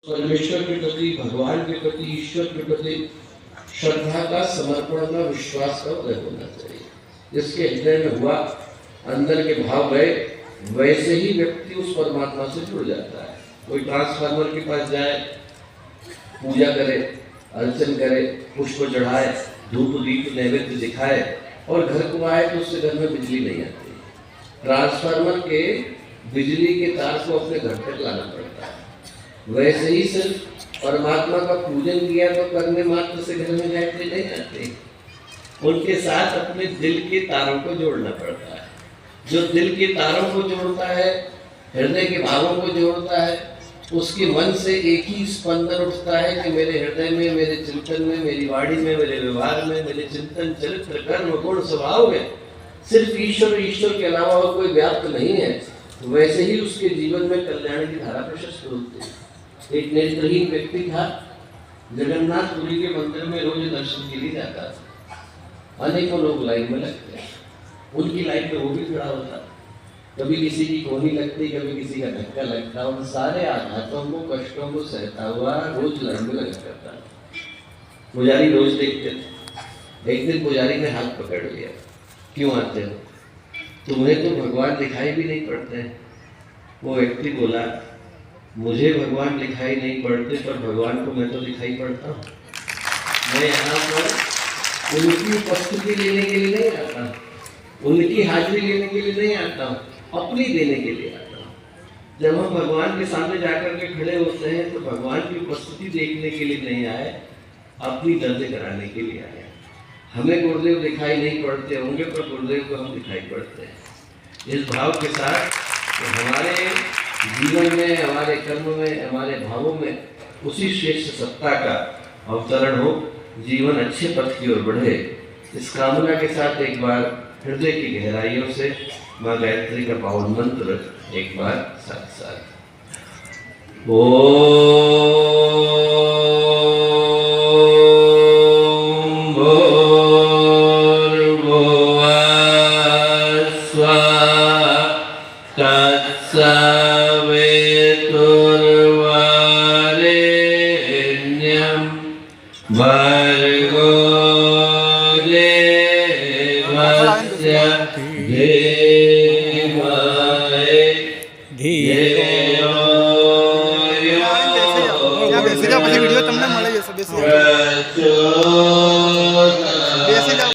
परमेश्वर के प्रति, भगवान के प्रति, ईश्वर के प्रति श्रद्धा का, समर्पण का, विश्वास का उदय होना चाहिए। जिसके हृदय में हुआ, अंदर के भाव गए, वैसे ही व्यक्ति उस परमात्मा से जुड़ जाता है। कोई ट्रांसफार्मर के पास जाए, पूजा करे, अर्चन करे, पुष्प चढ़ाए, धूप दीप नैवेद्य दिखाए और घर को आए तो उससे घर में बिजली नहीं आती। ट्रांसफार्मर के बिजली के तार को अपने घर तक लाना पड़ता है। वैसे ही सिर्फ परमात्मा का पूजन किया तो करने मात्र से घर में गायत्री नहीं आती। उनके साथ अपने दिल के तारों को जोड़ना पड़ता है। जो दिल के तारों को जोड़ता है, हृदय के भावों को जोड़ता है, उसके मन से एक ही स्पंदन उठता है कि मेरे हृदय में, मेरे चिंतन में, मेरी वाणी में, मेरे व्यवहार में, मेरे चिंतन, चरित्र, कर्म, गुण, स्वभाव में सिर्फ ईश्वर के अलावा और कोई व्याप्त नहीं है। वैसे ही उसके जीवन में कल्याण की धारा प्रशस्त होती है। एक नेत्रहीन व्यक्ति था, जगन्नाथपुरी के मंदिर में रोज दर्शन के लिए जाता था। अनेकों लोग लाइन में लगते हैं, उनकी लाइन में वो भी खड़ा होता। कभी किसी की कोहनी लगती, कभी किसी का धक्का लगता। उन सारे आघातों को, कष्टों को सहता हुआ रोज लाइन में लगा करता। पुजारी रोज देखते थे। एक दिन पुजारी ने हाथ पकड़ लिया, क्यों आते हो? तुम्हें तो भगवान दिखाई भी नहीं पड़ते। वो व्यक्ति बोला, मुझे भगवान दिखाई नहीं पड़ते, पर भगवान को मैं तो दिखाई पड़ता हूँ। मैं यहाँ पर उनकी उपस्थिति लेने के लिए नहीं आता, उनकी हाजिरी लेने के लिए नहीं आता हूँ, अपनी देने के लिए आता हूँ। जब हम भगवान के सामने जाकर के खड़े होते हैं तो भगवान की उपस्थिति देखने के लिए नहीं आए, अपनी दर्द कराने के लिए आए। हमें गुरुदेव दिखाई नहीं पड़ते होंगे, पर गुरुदेव को हम दिखाई पड़ते हैं। इस भाव के साथ तो हमारे जीवन में, हमारे कर्म में, हमारे भावों में उसी श्रेष्ठ सत्ता का अवतरण हो, जीवन अच्छे पथ की ओर बढ़े। इस कामना के साथ एक बार हृदय की गहराइयों से माँ गायत्री का पावन मंत्र एक बार साथ भर्गो देवस्य धीमहि धियो यो